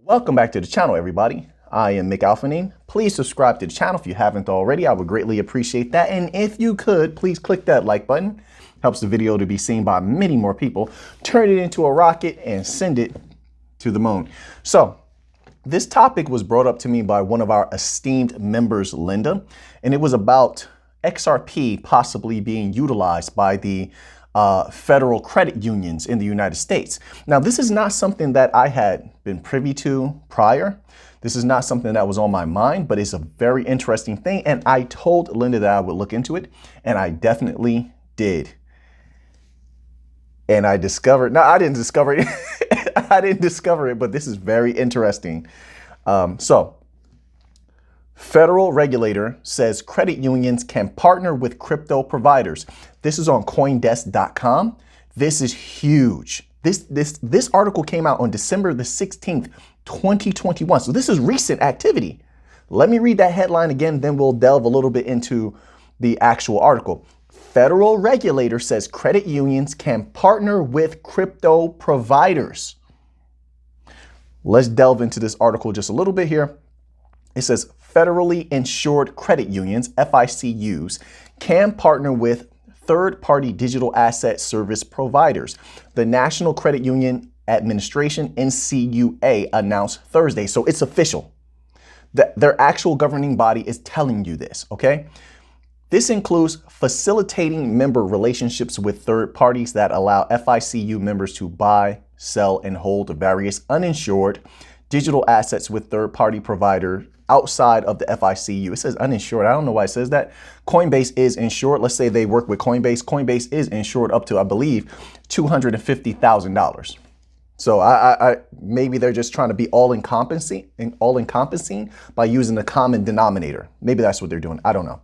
Welcome back to the channel, everybody. I am Mick Alphanine. Please subscribe to the channel if you haven't already. I would greatly appreciate that. And if you could, please click that like button. Helps the video to be seen by many more people. Turn it into a rocket and send it to the moon. So this topic was brought up to me by one of our esteemed members, Linda, and it was about XRP possibly being utilized by the federal credit unions in the United States. Now, this is not something that I had been privy to prior. This is not something that was on my mind, but it's a very interesting thing. And I told Linda that I would look into it, and I definitely did. And I discovered, no, I didn't discover it. I didn't discover it, but this is very interesting. Federal regulator says credit unions can partner with crypto providers. This is on CoinDesk.com. This is huge. This article came out on December the 16th, 2021. So this is recent activity. Let me read that headline again, then we'll delve a little bit into the actual article. Federal regulator says credit unions can partner with crypto providers. Let's delve into this article just a little bit here. It says federally insured credit unions, FICUs, can partner with third-party digital asset service providers. The National Credit Union Administration, NCUA, announced Thursday. So it's official. Their actual governing body is telling you this, okay? This includes facilitating member relationships with third parties that allow FICU members to buy, sell, and hold various uninsured digital assets with third-party providers outside of the FICU. It says uninsured. I don't know why it says that. Coinbase is insured. Let's say they work with Coinbase. Coinbase is insured up to, I believe, $250,000. So I maybe they're just trying to be all-encompassing by using the common denominator. Maybe that's what they're doing. I don't know.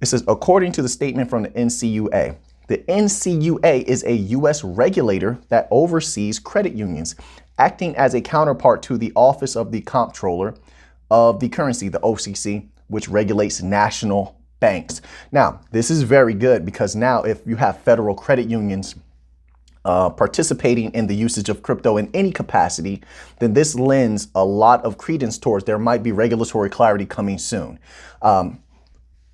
It says, according to the statement from the NCUA, the NCUA is a U.S. regulator that oversees credit unions, acting as a counterpart to the Office of the Comptroller of the Currency, the OCC, which regulates national banks. Now, this is very good because now if you have federal credit unions participating in the usage of crypto in any capacity, then this lends a lot of credence towards there might be regulatory clarity coming soon.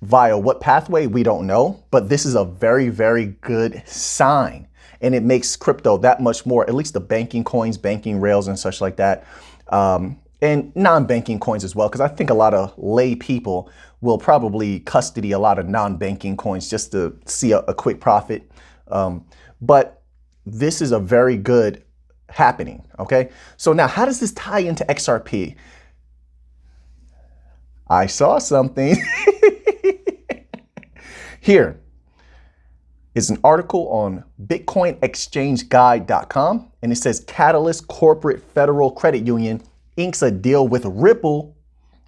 Via what pathway, we don't know, but this is a very, very good sign. And it makes crypto that much more, at least the banking coins, banking rails and such like that. And non-banking coins as well, because I think a lot of lay people will probably custody a lot of non-banking coins just to see a quick profit. But this is a very good happening, okay? So now how does this tie into XRP? I saw something. Here is an article on BitcoinExchangeGuide.com, and it says Catalyst Corporate Federal Credit Union inks a deal with Ripple,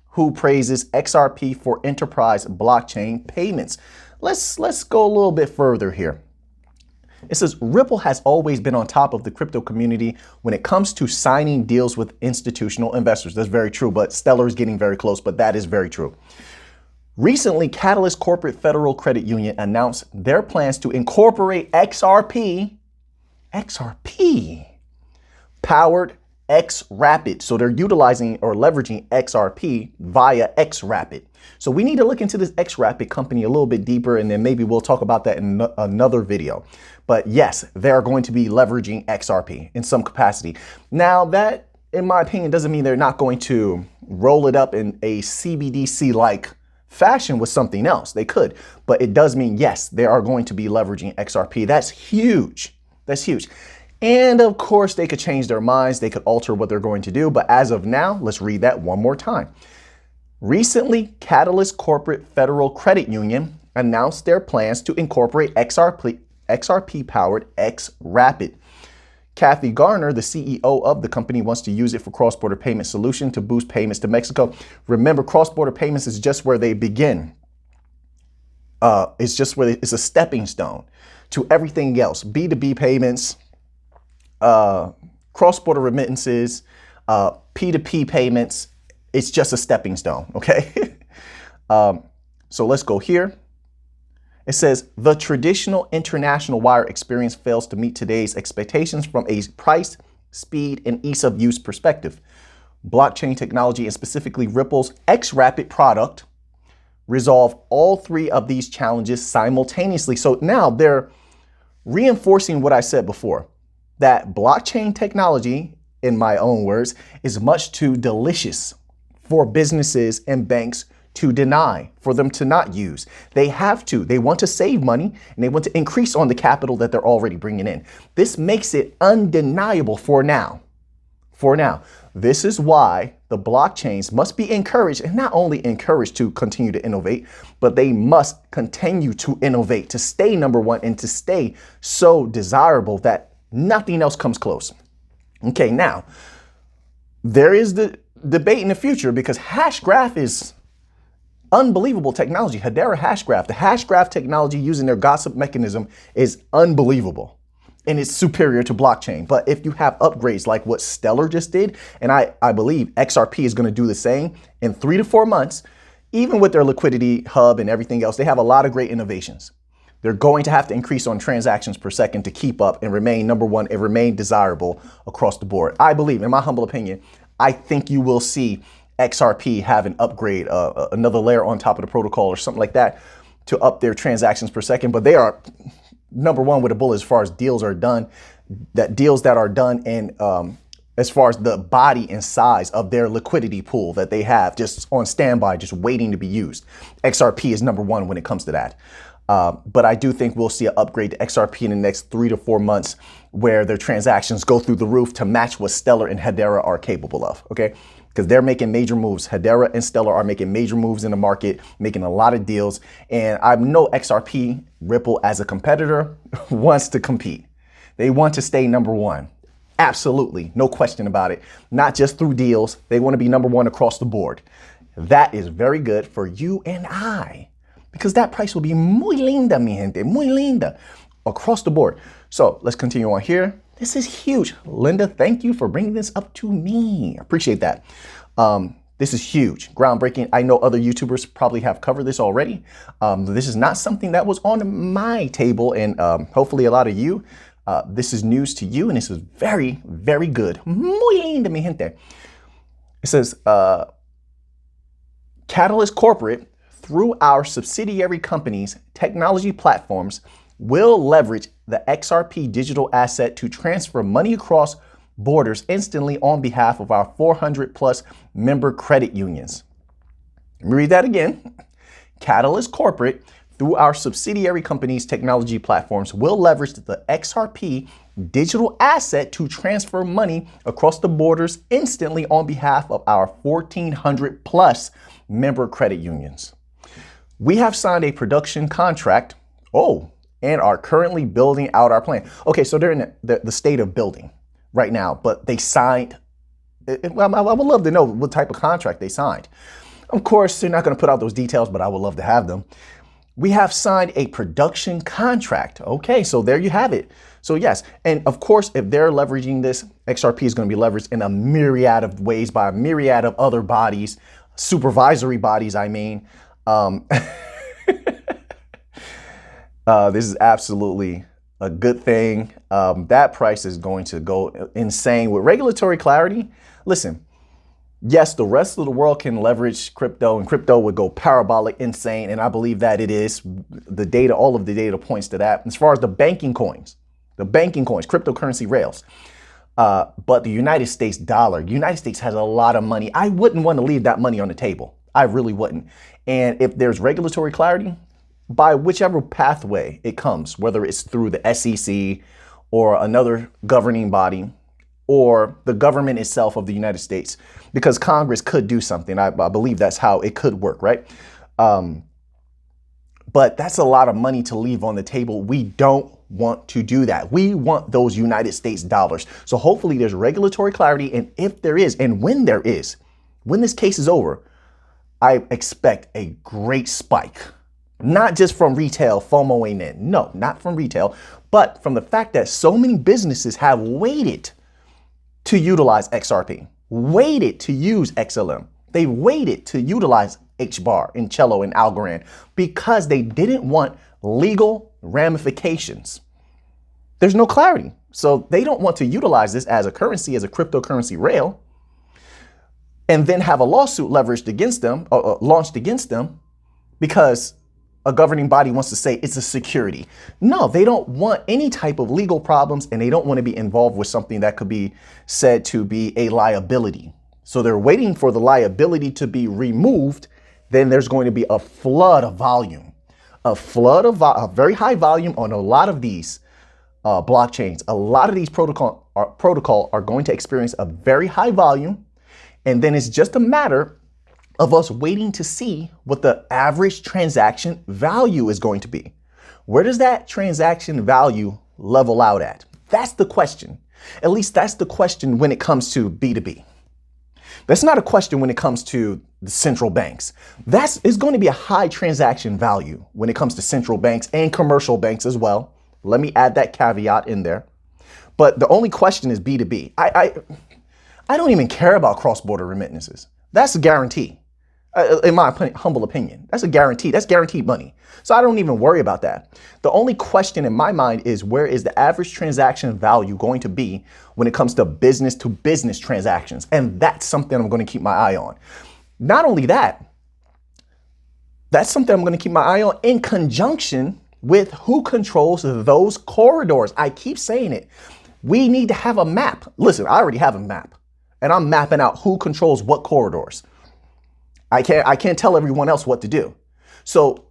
who praises XRP for enterprise blockchain payments. Let's go a little bit further here. It says Ripple has always been on top of the crypto community when it comes to signing deals with institutional investors. That's very true, but Stellar is getting very close, but that is very true. Recently, Catalyst Corporate Federal Credit Union announced their plans to incorporate XRP powered XRapid. So they're utilizing or leveraging XRP via XRapid. So we need to look into this XRapid company a little bit deeper, and then maybe we'll talk about that in another video. But yes, they're going to be leveraging XRP in some capacity. Now that, in my opinion, doesn't mean they're not going to roll it up in a CBDC-like fashion with something else. They could, but it does mean, yes, they are going to be leveraging XRP. That's huge. That's huge. And of course, they could change their minds. They could alter what they're going to do. But as of now, let's read that one more time. Recently, Catalyst Corporate Federal Credit Union announced their plans to incorporate XRP-powered XRapid. Kathy Garner, the CEO of the company, wants to use it for cross-border payment solution to boost payments to Mexico. Remember, cross-border payments is just where they begin. It's just where it's a stepping stone to everything else. B2B payments, cross-border remittances, P2P payments. It's just a stepping stone, okay? So let's go here. It says, the traditional international wire experience fails to meet today's expectations from a price, speed, and ease of use perspective. blockchain technology and specifically Ripple's XRP product resolve all three of these challenges simultaneously. So now they're reinforcing what I said before, that blockchain technology, in my own words, is much too delicious for businesses and banks to deny, for them to not use. They have to. They want to save money and they want to increase on the capital that they're already bringing in. This makes it undeniable for now. For now. This is why the blockchains must be encouraged, and not only encouraged to continue to innovate, but they must continue to innovate to stay number one and to stay so desirable that nothing else comes close. Okay, now, there is the debate in the future because Hashgraph is unbelievable technology. Hedera Hashgraph, the Hashgraph technology using their gossip mechanism is unbelievable and it's superior to blockchain. But if you have upgrades like what Stellar just did, and I believe XRP is going to do the same in 3 to 4 months, even with their liquidity hub and everything else, they have a lot of great innovations. They're going to have to increase on transactions per second to keep up and remain number one and remain desirable across the board. I believe, in my humble opinion, I think you will see XRP have an upgrade, another layer on top of the protocol or something like that to up their transactions per second. But they are number one with a bullet as far as deals are done, deals that are done and as far as the body and size of their liquidity pool that they have just on standby, just waiting to be used. XRP is number one when it comes to that. But I do think we'll see an upgrade to XRP in the next 3 to 4 months where their transactions go through the roof to match what Stellar and Hedera are capable of, okay? Because they're making major moves. Hedera and Stellar are making major moves in the market, making a lot of deals. And I know XRP, Ripple as a competitor, wants to compete. They want to stay number one. Absolutely, no question about it. Not just through deals. They want to be number one across the board. That is very good for you and I, because that price will be muy linda, mi gente, muy linda, across the board. So let's continue on here. This is huge. Linda, thank you for bringing this up to me. I appreciate that. This is huge, groundbreaking. I know other YouTubers probably have covered this already. This is not something that was on my table, and hopefully a lot of you, this is news to you, and this is very, very good. Muy linda, mi gente. It says, Catalyst Corporate, through our subsidiary companies, technology platforms, will leverage the XRP digital asset to transfer money across borders instantly on behalf of our 400 plus member credit unions. Let me read that again. Catalyst Corporate, through our subsidiary companies' technology platforms, will leverage the XRP digital asset to transfer money across the borders instantly on behalf of our 1,400 plus member credit unions. We have signed a production contract, and are currently building out our plan. Okay, so they're in the state of building right now, but they signed, well, I would love to know what type of contract they signed. Of course, they're not gonna put out those details, but I would love to have them. We have signed a production contract. Okay, so there you have it. So yes, and of course, if they're leveraging this, XRP is gonna be leveraged in a myriad of ways by a myriad of other bodies, supervisory bodies, I mean. This is absolutely a good thing. That price is going to go insane with regulatory clarity. Listen, yes, the rest of the world can leverage crypto and crypto would go parabolic insane. And I believe that it is. The data, all of the data points to that. As far as the banking coins, cryptocurrency rails. But the United States dollar, United States has a lot of money. I wouldn't want to leave that money on the table. I really wouldn't. And if there's regulatory clarity, by whichever pathway it comes, whether it's through the SEC or another governing body or the government itself of the United States, because Congress could do something. I believe that's how it could work, right? But that's a lot of money to leave on the table. We don't want to do that. We want those United States dollars. So hopefully there's regulatory clarity. And if there is, and when there is, when this case is over, I expect a great spike. Not just from retail FOMOing in. No, not from retail, but from the fact that so many businesses have waited to utilize XRP, waited to use XLM. They waited to utilize HBAR and Cello and Algorand because they didn't want legal ramifications. There's no clarity. So they don't want to utilize this as a currency, as a cryptocurrency rail. and then have a lawsuit leveraged against them, launched against them, because a governing body wants to say it's a security. No, they don't want any type of legal problems, and they don't want to be involved with something that could be said to be a liability. So they're waiting for the liability to be removed. Then there's going to be a flood of volume, a very high volume on a lot of these blockchains. A lot of these protocol are going to experience a very high volume. And then it's just a matter of us waiting to see what the average transaction value is going to be. Where does that transaction value level out at? That's the question. At least that's the question when it comes to B2B. That's not a question when it comes to the central banks. Is going to be a high transaction value when it comes to central banks and commercial banks as well. Let me add that caveat in there. But the only question is B2B. I don't even care about cross-border remittances. That's a guarantee. In my humble opinion, that's a guarantee. That's guaranteed money. So I don't even worry about that. The only question in my mind is, where is the average transaction value going to be when it comes to business transactions? And that's something I'm going to keep my eye on. Not only that, that's something I'm going to keep my eye on in conjunction with who controls those corridors. I keep saying it. We need to have a map. Listen, I already have a map, and I'm mapping out who controls what corridors. I can't tell everyone else what to do. So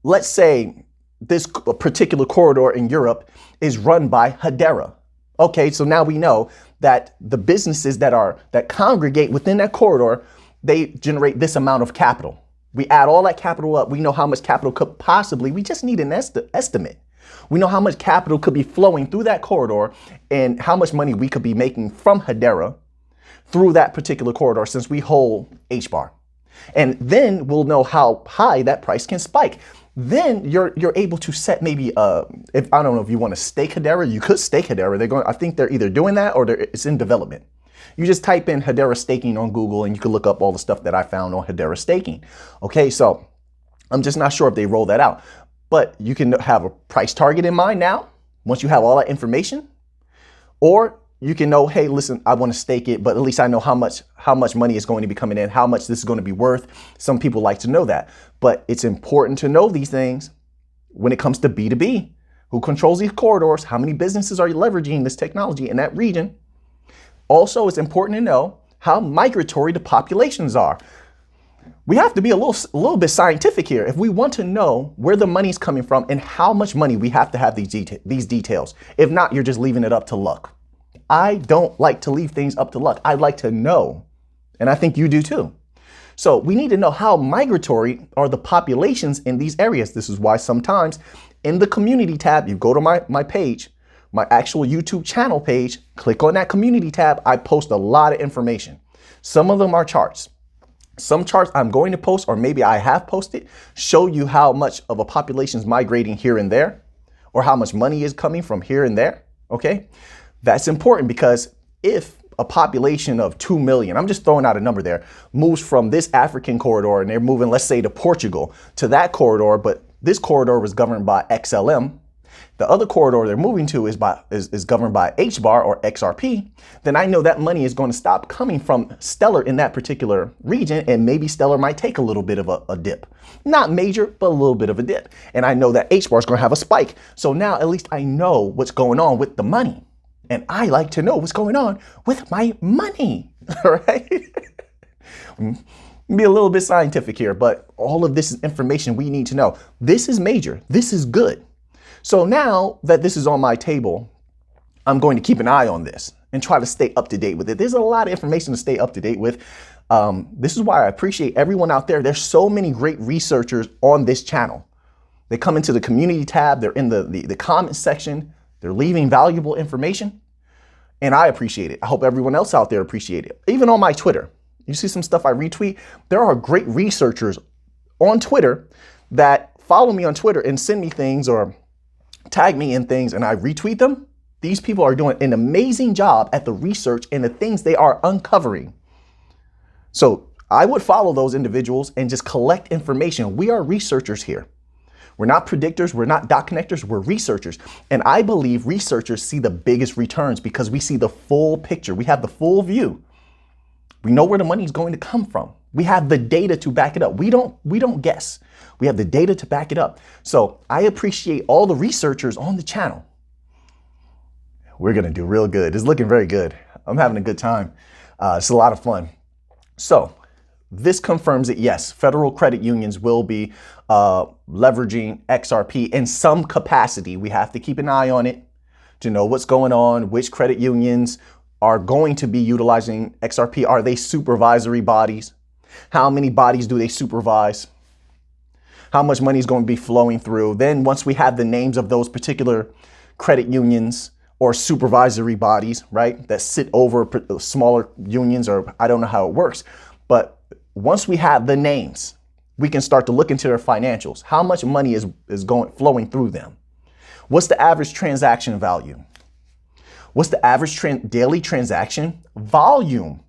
let's say this particular corridor in Europe is run by Hedera. Okay, so now we know that the businesses that congregate within that corridor, they generate this amount of capital. We add all that capital up. We know how much capital could possibly, we just need an estimate. We know how much capital could be flowing through that corridor and how much money we could be making from Hedera through that particular corridor, since we hold HBAR. And then we'll know how high that price can spike. Then you're able to set maybe if I don't know if you want to stake Hedera, you could stake Hedera. I think they're either doing that or it's in development. You just type in Hedera staking on Google and you can look up all the stuff that I found on Hedera staking. Okay, so I'm just not sure if they roll that out, but you can have a price target in mind now once you have all that information, or you can know, hey, listen, I want to stake it, but at least I know how much money is going to be coming in, how much this is going to be worth. Some people like to know that, but it's important to know these things when it comes to B2B. Who controls these corridors? How many businesses are leveraging this technology in that region? Also, it's important to know how migratory the populations are. We have to be a little bit scientific here if we want to know where the money's coming from and how much money we have to have these details. If not, you're just leaving it up to luck. I don't like to leave things up to luck. I like to know, and I think you do too. So we need to know how migratory are the populations in these areas. This is why sometimes in the community tab, you go to my page, my actual YouTube channel page, click on that community tab. I post a lot of information. Some of them are charts. Some charts I'm going to post, or maybe I have posted, show you how much of a population is migrating here and there, or how much money is coming from here and there. Okay. That's important, because if a population of 2 million, I'm just throwing out a number there, moves from this African corridor and they're moving, let's say, to Portugal, to that corridor, but this corridor was governed by XLM, the other corridor they're moving to is governed by HBAR or XRP, then I know that money is going to stop coming from Stellar in that particular region, and maybe Stellar might take a little bit of a dip. Not major, but a little bit of a dip. And I know that HBAR is going to have a spike. So now at least I know what's going on with the money. And I like to know what's going on with my money, all right? Be a little bit scientific here, but all of this is information we need to know. This is major. This is good. So now that this is on my table, I'm going to keep an eye on this and try to stay up to date with it. There's a lot of information to stay up to date with. This is why I appreciate everyone out there. There's so many great researchers on this channel. They come into the community tab. They're in the comment section. They're leaving valuable information, and I appreciate it. I hope everyone else out there appreciate it. Even on my Twitter, you see some stuff I retweet. There are great researchers on Twitter that follow me on Twitter and send me things or tag me in things, and I retweet them. These people are doing an amazing job at the research and the things they are uncovering. So I would follow those individuals and just collect information. We are researchers here. We're not predictors. We're not dot connectors. We're researchers. And I believe researchers see the biggest returns because we see the full picture. We have the full view. We know where the money is going to come from. We have the data to back it up. We don't guess. We have the data to back it up. So I appreciate all the researchers on the channel. We're going to do real good. It's looking very good. I'm having a good time. It's a lot of fun. So this confirms that, yes, federal credit unions will be leveraging XRP in some capacity. We have to keep an eye on it to know what's going on, which credit unions are going to be utilizing XRP. Are they supervisory bodies? How many bodies do they supervise? How much money is going to be flowing through? Then once we have the names of those particular credit unions or supervisory bodies, right, that sit over smaller unions, or I don't know how it works, but once we have the names, we can start to look into their financials. How much money is flowing through them? What's the average transaction value? What's the average daily transaction volume?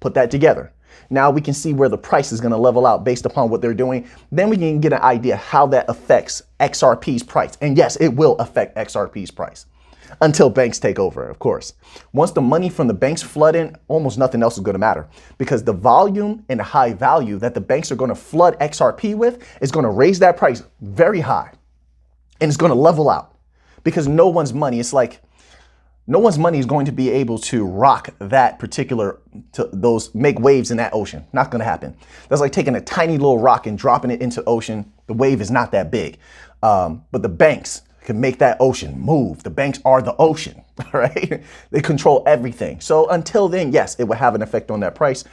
Put that together. Now we can see where the price is going to level out based upon what they're doing. Then we can get an idea how that affects XRP's price. And yes, it will affect XRP's price until banks take over, of course. Once the money from the banks flood in, almost nothing else is going to matter, because the volume and the high value that the banks are going to flood XRP with is going to raise that price very high, and it's going to level out, because no one's money is going to be able to rock that particular, make waves in that ocean. Not going to happen. That's like taking a tiny little rock and dropping it into the ocean. The wave is not that big, but the banks can make that ocean move. The banks are the ocean, right? They control everything. So until then, yes, it will have an effect on that price,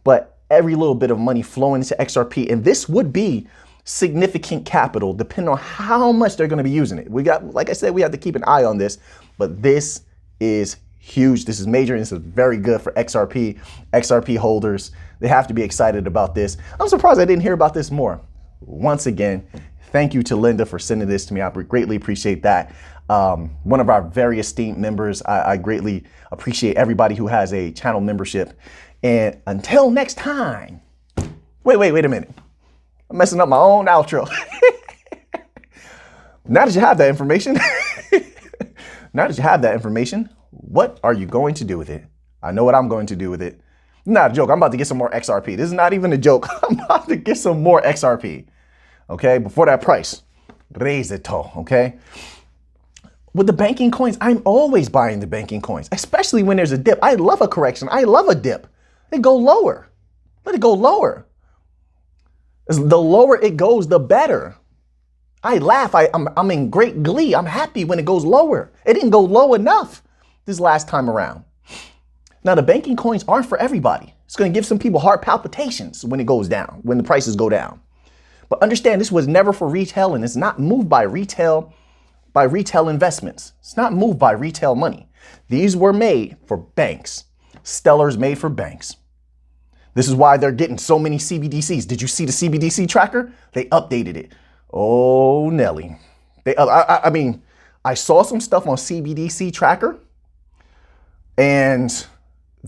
but every little bit of money flowing into XRP, and this would be significant capital depending on how much they're going to be using it. Like I said, we have to keep an eye on this, but this is huge. This is major, and this is very good for XRP holders. They have to be excited about this. I'm surprised I didn't hear about this more. Once again, thank you to Linda for sending this to me. I greatly appreciate that. One of our very esteemed members. I greatly appreciate everybody who has a channel membership. And until next time, wait a minute. I'm messing up my own outro. Now that you have that information, what are you going to do with it? I know what I'm going to do with it. Not a joke. I'm about to get some more XRP. This is not even a joke. I'm about to get some more XRP. Okay, before that price, raise it, okay? With the banking coins, I'm always buying the banking coins, especially when there's a dip. I love a correction. I love a dip. They go lower. Let it go lower. The lower it goes, the better. I laugh. I'm in great glee. I'm happy when it goes lower. It didn't go low enough this last time around. Now, the banking coins aren't for everybody. It's going to give some people heart palpitations when it goes down, when the prices go down. But understand, this was never for retail, and it's not moved by retail investments. It's not moved by retail money. These were made for banks. Stellar's made for banks. This is why they're getting so many CBDCs. Did you see the CBDC tracker? They updated it. Oh, Nelly. I mean, I saw some stuff on CBDC tracker, and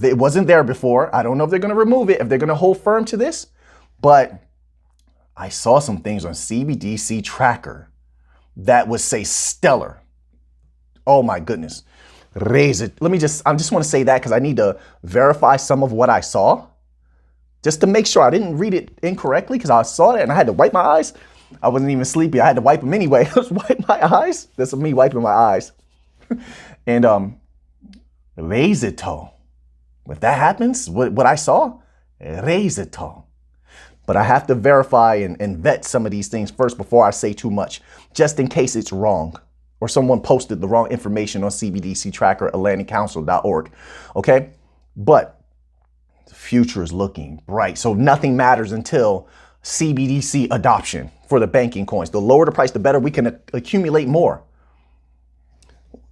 it wasn't there before. I don't know if they're going to remove it, if they're going to hold firm to this, but I saw some things on CBDC tracker that would say stellar. Oh my goodness. Raise it. I just want to say that because I need to verify some of what I saw just to make sure I didn't read it incorrectly, because I saw it and I had to wipe my eyes. I wasn't even sleepy. I had to wipe them anyway. I just wipe my eyes. That's me wiping my eyes. And raise it. If that happens, what I saw, raise it. But I have to verify and vet some of these things first before I say too much, just in case it's wrong or someone posted the wrong information on CBDC tracker, atlanticcouncil.org. Okay, but the future is looking bright. So nothing matters until CBDC adoption for the banking coins. The lower the price, the better we can accumulate more.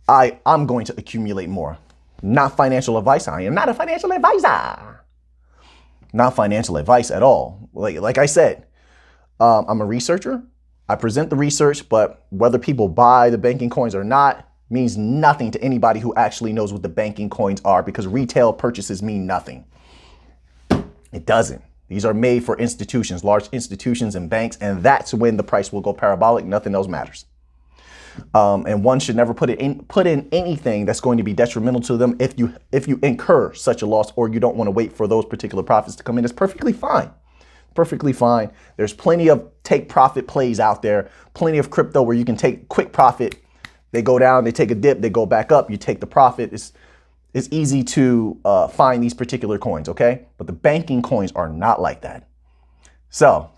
I'm going to accumulate more. Not financial advice. I am not a financial advisor. Not financial advice at all. Like I said, I'm a researcher. I present the research, but whether people buy the banking coins or not means nothing to anybody who actually knows what the banking coins are, because retail purchases mean nothing. It doesn't. These are made for institutions, large institutions and banks, and that's when the price will go parabolic. Nothing else matters. And one should never put in anything that's going to be detrimental to them. If you incur such a loss, or you don't want to wait for those particular profits to come in, it's perfectly fine. Perfectly fine. There's plenty of take profit plays out there, plenty of crypto where you can take quick profit. They go down, they take a dip, they go back up, you take the profit. It's easy to find these particular coins, okay? But the banking coins are not like that. So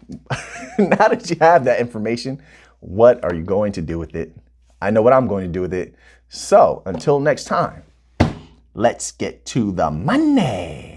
now that you have that information, what are you going to do with it? I know what I'm going to do with it. So until next time, let's get to the money.